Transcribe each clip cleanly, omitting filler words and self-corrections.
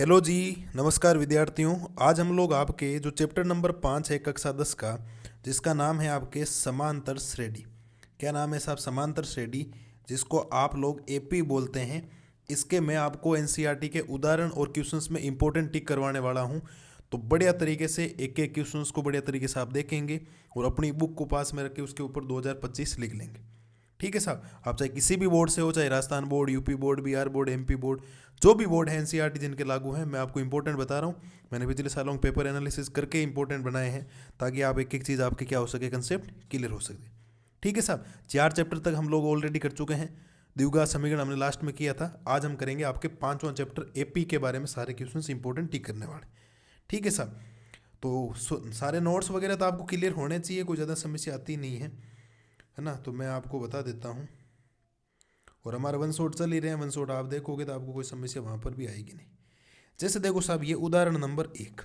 Hello जी। नमस्कार विद्यार्थियों। आज हम लोग आपके जो चैप्टर नंबर 5 है कक्षा 10 का, जिसका नाम है आपके समांतर श्रेणी। क्या नाम है साहब? समांतर श्रेणी, जिसको आप लोग एपी बोलते हैं। इसके मैं आपको एनसीईआरटी के उदाहरण और क्वेश्चंस में इंपॉर्टेंट टिक करवाने वाला हूं। तो बढ़िया तरीके से एक एक क्वेश्चंस को बढ़िया तरीके से आप देखेंगे और अपनी बुक को पास में रख के उसके ऊपर 2025 लिख लेंगे। ठीक है साहब। आप चाहे किसी भी बोर्ड से हो, चाहे Rajasthan board, UP board, Bihar board, MP board, जो भी बोर्ड है एनसीईआरटी जिनके लागू हैं, मैं आपको इंपॉर्टेंट बता रहा हूँ। मैंने पिछले सालों में पेपर एनालिसिस करके इंपॉर्टेंट बनाए हैं, ताकि आप एक एक चीज़ आपके क्या हो सके, कंसेप्ट क्लियर हो सके। ठीक है साहब। 4 चैप्टर तक हम लोग ऑलरेडी कर चुके हैं। द्विघात समीकरण हमने लास्ट में किया था। आज हम करेंगे आपके 5वां चैप्टर एपी के बारे में, सारे क्वेश्चन इंपॉर्टेंट टिक करने वाले। ठीक है साहब। तो सारे नोट्स वगैरह तो आपको क्लियर होने चाहिए, कोई ज़्यादा समस्या आती नहीं है ना। तो मैं आपको बता देता हूँ। और हमारा वन शॉट चल ही रहे हैं, वन शॉट आप देखोगे तो आपको कोई समस्या वहां पर भी आएगी नहीं। जैसे देखो साहब, ये उदाहरण नंबर 1।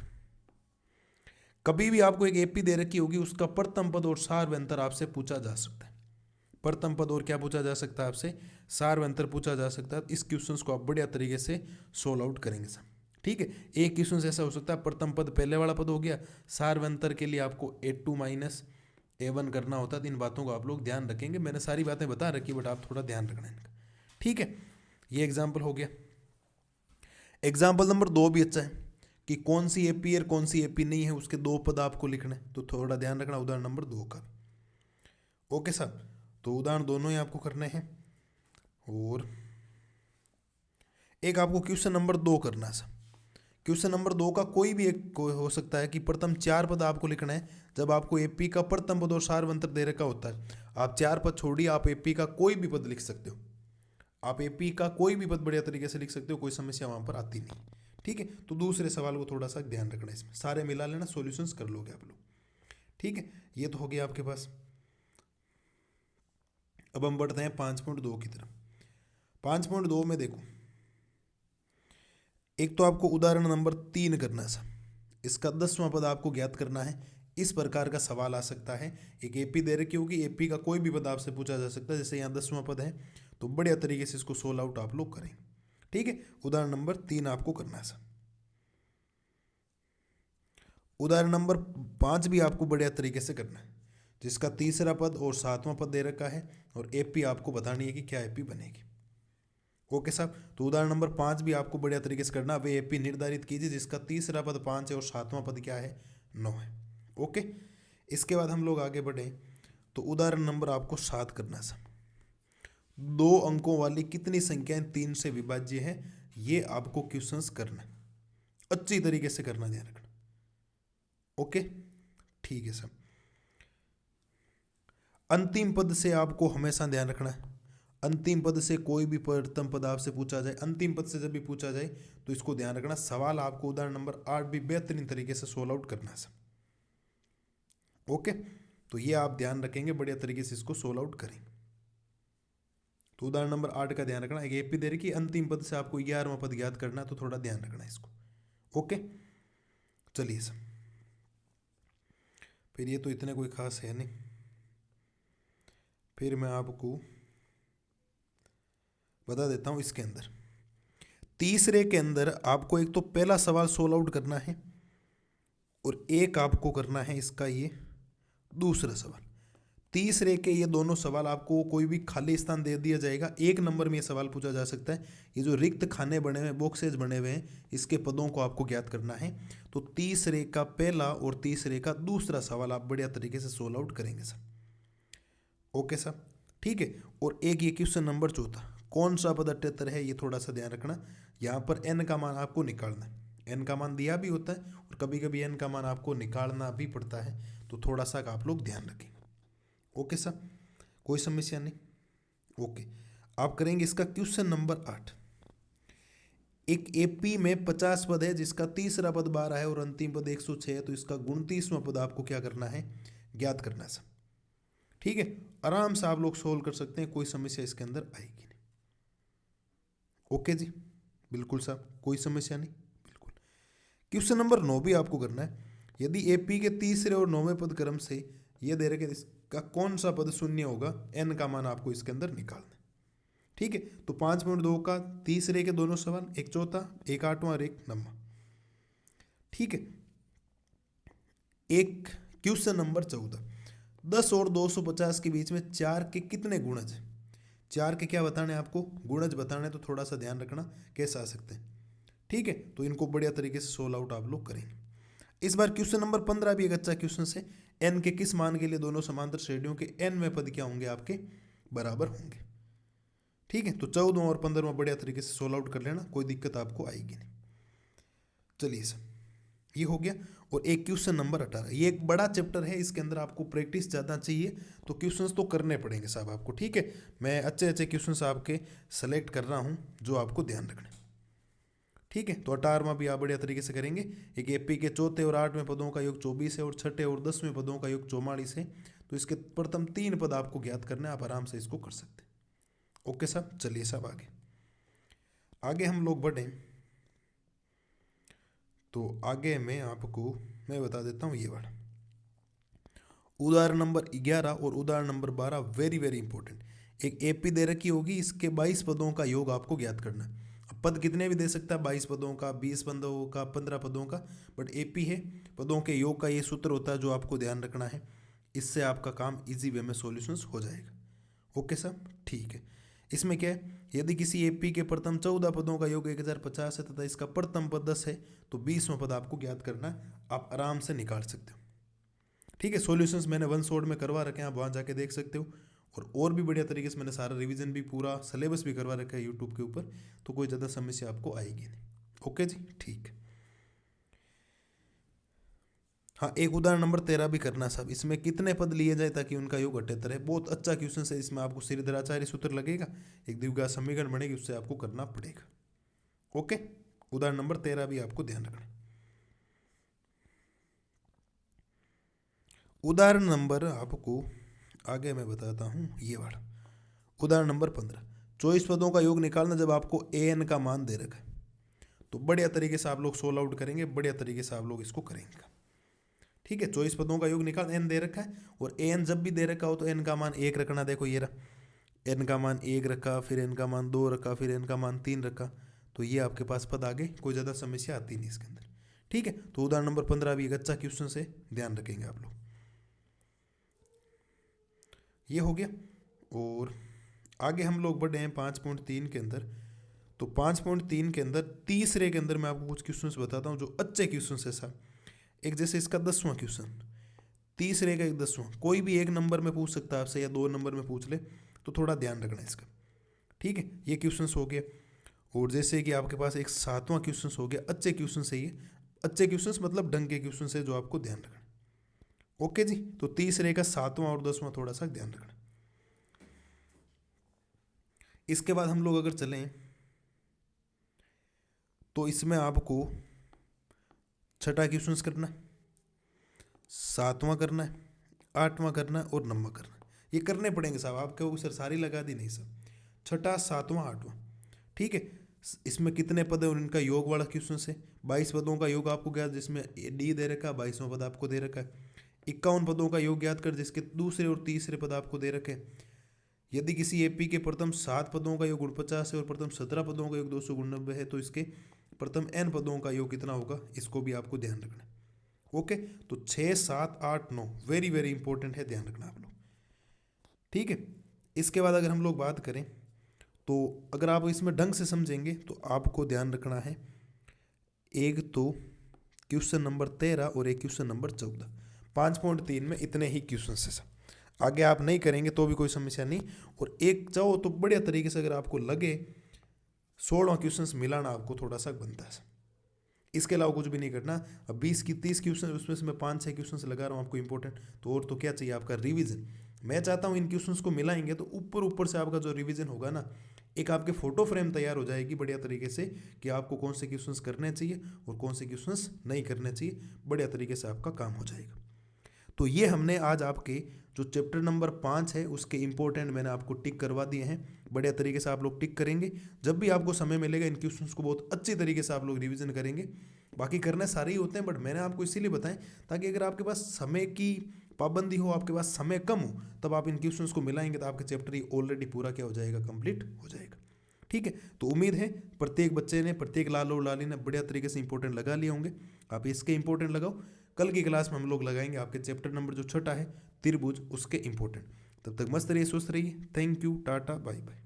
कभी भी आपको एक एपी दे रखी होगी, उसका प्रथम पद और सारवंतर आपसे पूछा जा सकता है। प्रथम पद और क्या पूछा जा सकता है आपसे? सारवंतर पूछा जा सकता है। इस क्वेश्चन को आप बढ़िया तरीके से सोल्व आउट करेंगे साहब। ठीक है। एक क्वेश्चन ऐसा हो सकता है, प्रथम पद पहले वाला पद हो गया, सारवंतर के लिए आपको A2 माइनस A1 करना होता है। तो इन बातों को आप लोग ध्यान रखेंगे। मैंने सारी बातें बता रखी, बट आप थोड़ा ध्यान रखना इनका। ठीक है। ये एग्जाम्पल हो गया। एग्जाम्पल नंबर 2 भी अच्छा है कि कौन सी एपी और कौन सी एपी नहीं है, उसके 2 पद आपको लिखना है, तो थोड़ा ध्यान रखना उदाहरण नंबर 2 का। ओके साहब। तो उदाहरण दोनों ही आपको करने हैं। और एक आपको क्वेश्चन नंबर 2 करना है साहब। क्वेश्चन नंबर 2 का कोई भी एक हो सकता है कि प्रथम 4 पद आपको लिखना है। जब आपको एपी का प्रथम पद और सारवंतर दे रखा होता है, आप 4 पद छोड़िए, आप एपी का कोई भी पद लिख सकते हो। आप एपी का कोई भी पद बढ़िया तरीके से लिख सकते हो, कोई समस्या वहां पर आती नहीं। ठीक है। तो दूसरे सवाल को थोड़ा सा ध्यान रखना, इसमें सारे मिला लेना, सॉल्यूशंस कर लोगे आप लोग। ठीक है। ये तो हो गया आपके पास। अब हम बढ़ते हैं 5.2 की तरफ। 5.2 में देखो, एक तो आपको उदाहरण नंबर 3 करना है। इसका 10वां पद आपको ज्ञात करना है। इस प्रकार का सवाल आ सकता है। एक एपी दे रखी होगी, एपी का कोई भी पद आपसे पूछा जा सकता है। जैसे यहाँ 10वां पद है, तो बढ़िया तरीके से इसको सोल्व आउट आप लोग करें। ठीक है। उदाहरण नंबर 3 आपको करना है। उदाहरण नंबर 5 भी आपको बढ़िया तरीके से करना है, जिसका तीसरा पद और 7वां पद दे रखा है, और एपी आपको बतानी है कि क्या एपी बनेगी। ओके साहब। तो उदाहरण नंबर 5 भी आपको बढ़िया तरीके से करना। वे एपी निर्धारित कीजिए जिसका तीसरा पद 5 है और 7वां पद क्या है? 9 है। ओके। इसके बाद हम लोग आगे बढ़े, तो उदाहरण नंबर आपको 7 करना है। 2 अंकों वाली कितनी संख्याएं 3 से विभाज्य है? ये आपको क्वेश्चंस करना है, अच्छी तरीके से करना, ध्यान रखना। ओके। ठीक है सर। अंतिम पद से आपको हमेशा ध्यान रखना है। अंतिम पद से कोई भी प्रथम पद आपसे पूछा जाए, अंतिम पद से जब भी पूछा जाए, तो इसको ध्यान रखना। सवाल आपको उदाहरण नंबर 8 भी बेहतरीन तरीके से सोल्व आउट करना है। ओके। तो ये आप ध्यान रखेंगे, बढ़िया तरीके से इसको सोल्व आउट करेंगे। तो उदाहरण नंबर 8 का ध्यान रखना। एक एपी दे रखी, अंतिम पद से आपको 11वां पद ज्ञात करना है, तो थोड़ा ध्यान रखना इसको। ओके। चलिए सर, फिर ये तो इतने कोई खास है नहीं। फिर मैं आपको बता देता हूं। इसके अंदर तीसरे के अंदर आपको एक तो पहला सवाल सोल्व आउट करना है, और एक आपको करना है इसका ये दूसरा सवाल। तीसरे के ये दोनों सवाल आपको कोई भी खाली स्थान दे दिया जाएगा, 1 नंबर में ये सवाल पूछा जा सकता है। ये जो रिक्त खाने बने हुए, बॉक्सेज बने हुए हैं, इसके पदों को आपको ज्ञात करना है। तो तीसरे का पहला और तीसरे का दूसरा सवाल आप बढ़िया तरीके से सोल्व आउट करेंगे सर। Okay sir. ठीक है। और एक ये क्वेश्चन नंबर 4, कौन सा पद 78 है, ये थोड़ा सा ध्यान रखना। यहाँ पर एन का मान आपको निकालना है। एन का मान दिया भी होता है, और कभी कभी एन का मान आपको निकालना भी पड़ता है, तो थोड़ा सा आप लोग ध्यान रखें। ओके सर, कोई समस्या नहीं। ओके। आप करेंगे इसका क्वेश्चन नंबर 8। एक एपी में 50 पद है, जिसका तीसरा पद 12 है और अंतिम पद 106 है, तो इसका 29वां पद आपको क्या करना है? ज्ञात करना है सर। ठीक है। आराम से आप लोग सोल्व कर सकते हैं, कोई समस्या इसके अंदर आएगी नहीं। ओके जी, बिल्कुल साहब, कोई समस्या नहीं, बिल्कुल। क्वेश्चन नंबर 9 भी आपको करना है। यदि एपी के तीसरे और 9वें पद क्रम से ये दे रहे कि इसका कौन सा पद शून्य होगा, एन का मान आपको इसके अंदर निकालना है। ठीक है, तो 5.2 का तीसरे के दोनों सवाल, एक चौथा, एक आठवां और एक नौवां। ठीक है, एक क्वेश्चन नंबर 14, 10 और 250 के बीच में 4 के कितने गुणज हैं? 4 के क्या बताने हैं आपको? गुणज बताने, तो थोड़ा सा ध्यान रखना कैसे आ सकते हैं। ठीक है, तो इनको बढ़िया तरीके से सोल्व आउट आप लोग करेंगे। इस बार क्वेश्चन नंबर 15 भी एक अच्छा क्वेश्चन से, n के किस मान के लिए दोनों समांतर श्रेणियों के nवें पद क्या होंगे? आपके बराबर होंगे। ठीक है, तो 14वां और 15वां बढ़िया तरीके से सोल्व आउट कर लेना, कोई दिक्कत आपको आएगी नहीं। चलिए सर, ये हो गया। और एक क्वेश्चन नंबर 18, ये एक बड़ा चैप्टर है, इसके अंदर आपको प्रैक्टिस ज़्यादा चाहिए, तो क्वेश्चंस तो करने पड़ेंगे साहब आपको। ठीक है, मैं अच्छे अच्छे क्वेश्चंस आपके सेलेक्ट कर रहा हूँ जो आपको ध्यान रखने। ठीक है, तो 18वां भी आप बढ़िया तरीके से करेंगे। एक एपी के चौथे और 8वें पदों का योग 24 है और छठे और 10वें पदों का योग 44 है, तो इसके प्रथम 3 पद आपको ज्ञात करना है, आप आराम से इसको कर सकते हैं। ओके साहब, चलिए साहब आगे आगे हम लोग बढ़ें, तो आगे मैं बता देता हूँ ये वाला उदाहरण नंबर 11 और उदाहरण नंबर 12 वेरी वेरी इंपॉर्टेंट। एक एपी दे रखी होगी, इसके 22 पदों का योग आपको ज्ञात करना है। अब पद कितने भी दे सकता है, 22 पदों का, 20 पदों का, 15 पदों का, बट एपी है, पदों के योग का ये सूत्र होता है जो आपको ध्यान रखना है। इससे आपका काम इजी वे में सॉल्यूशंस हो जाएगा। ओके सर, ठीक है। इसमें क्या है, यदि किसी एपी के प्रथम 14 पदों का योग 1050 है तथा इसका प्रथम पद 10 है, तो 20वां पद आपको ज्ञात करना है, आप आराम से निकाल सकते हो। ठीक है, सॉल्यूशंस मैंने वन शॉट में करवा रखे हैं, आप वहाँ जाके देख सकते हो। और भी बढ़िया तरीके से मैंने सारा रिवीजन भी, पूरा सिलेबस भी करवा रखा है यूट्यूब के ऊपर, तो कोई ज़्यादा समस्या आपको आएगी नहीं। ओके जी, ठीक है। हाँ, एक उदाहरण नंबर 13 भी करना साहब। इसमें कितने पद लिए जाए ताकि उनका योग 78 है? बहुत अच्छा क्वेश्चन है, इसमें आपको श्रीधराचार्य सूत्र लगेगा, एक द्विघात समीकरण बनेगी, उससे आपको करना पड़ेगा। ओके, उदाहरण नंबर 13 भी आपको ध्यान रखना। उदाहरण नंबर आपको आगे मैं बताता हूँ, ये वाला उदाहरण नंबर 15, 24 पदों का योग निकालना जब आपको an का मान दे रखा है, तो बढ़िया तरीके से आप लोग सोल्व आउट करेंगे, बढ़िया तरीके से आप लोग इसको करेंगे। ठीक है, 24 पदों का योग निकाल, n दे रखा है, और an जब भी दे रखा हो तो n का मान 1 रखना। देखो ये रहा, n का मान 1 रखा, फिर n का मान 2 रखा, फिर n का मान 3 रखा, तो ये आपके पास पद आगे, कोई ज़्यादा समस्या आती नहीं इसके अंदर। ठीक है, तो उदाहरण नंबर 15 भी एक अच्छा क्वेश्चन से, ध्यान रखेंगे आप लोग। ये हो गया, और आगे हम लोग बढ़े हैं 5.3 के अंदर। तो 5.3 के अंदर तीसरे के अंदर मैं आपको कुछ क्वेश्चंस बताता हूँ जो अच्छे क्वेश्चंस है साहब। एक जैसे इसका 10वां क्वेश्चन, तीसरे का एक 10वां, कोई भी एक नंबर में पूछ सकता है आपसे या 2 नंबर में पूछ ले, तो थोड़ा ध्यान रखना इसका। ठीक है, ये क्वेश्चंस हो गया। और जैसे कि आपके पास एक 7वां क्वेश्चन हो गया, अच्छे क्वेश्चन है ये, अच्छे क्वेश्चन मतलब ढंग के क्वेश्चन है जो आपको ध्यान रखना। ओके जी, तो तीसरे का 7वां और 10वां थोड़ा सा ध्यान रखना। इसके बाद हम लोग अगर चलें तो इसमें आपको छठा क्वेश्चन करना है, 7वां करना है, 8वां करना है और 9वां करना है। ये करने पड़ेंगे साहब, आप कहोगे सर सारी लगा दी, नहीं सर, छठा, 7वां, 8वां। ठीक है, इसमें कितने पद है और इनका योग वाला क्वेश्चन है। 22 पदों का योग आपको ज्ञात, जिसमें डी दे रखा है, 22वां पद आपको दे रखा है। 51 पदों का योग ज्ञात कर, जिसके दूसरे और तीसरे पद आपको दे रखे। यदि किसी एपी के प्रथम 7 पदों का योग 49 है और प्रथम 17 पदों का योग 290 है, तो इसके प्रथम n पदों का योग कितना होगा, इसको भी आपको ध्यान रखना है। ओके, तो 6, 7, 8, 9 वेरी वेरी इंपॉर्टेंट है, ध्यान रखना आप लोग। ठीक है, इसके बाद अगर हम लोग बात करें, तो अगर आप इसमें ढंग से समझेंगे तो आपको ध्यान रखना है, एक तो क्वेश्चन नंबर 13 और एक क्वेश्चन नंबर 14, 5.3 में इतने ही क्वेश्चन है सर। आगे आप नहीं करेंगे तो भी कोई समस्या नहीं, और एक चाहो तो बढ़िया तरीके से अगर आपको लगे 16वां क्वेश्चन मिलाना आपको थोड़ा सा बनता है। इसके अलावा कुछ भी नहीं करना। अब 20 की 30 क्वेश्चन, उसमें से मैं 5-6 क्वेश्चन लगा रहा हूँ आपको इंपॉर्टेंट, तो और तो क्या चाहिए आपका रिवीजन। मैं चाहता हूँ इन क्वेश्चंस को मिलाएंगे तो ऊपर ऊपर से आपका जो रिवीजन होगा ना, एक आपके फोटो फ्रेम तैयार हो जाएगी बढ़िया तरीके से, कि आपको कौन से क्वेश्चंस करने चाहिए और कौन से क्वेश्चंस नहीं करने चाहिए, बढ़िया तरीके से आपका काम हो जाएगा। तो ये हमने आज आपके जो चैप्टर नंबर 5 है उसके इंपॉर्टेंट मैंने आपको टिक करवा दिए हैं। बढ़िया तरीके से आप लोग टिक करेंगे, जब भी आपको समय मिलेगा इन क्वेश्चंस को बहुत अच्छी तरीके से आप लोग रिवीजन करेंगे। बाकी करने सारे ही होते हैं, बट मैंने आपको इसीलिए बताएं ताकि अगर आपके पास समय की पाबंदी हो, आपके पास समय कम हो, तब आप इन क्वेश्चंस को मिलाएंगे तो आपके चैप्टर ये ऑलरेडी पूरा क्या हो जाएगा, कंप्लीट हो जाएगा। ठीक है, तो उम्मीद है प्रत्येक बच्चे ने, प्रत्येक लाल और लाली ने बढ़िया तरीके से इंपॉर्टेंट लगा लिए होंगे। आप इसके इंपॉर्टेंट लगाओ, कल की क्लास में हम लोग लगाएंगे आपके चैप्टर नंबर जो 6 है त्रिभुज, उसके इंपॉर्टेंट। तब तक मस्त रहिए, स्वस्थ रहिए। Thank you, tata, bye bye.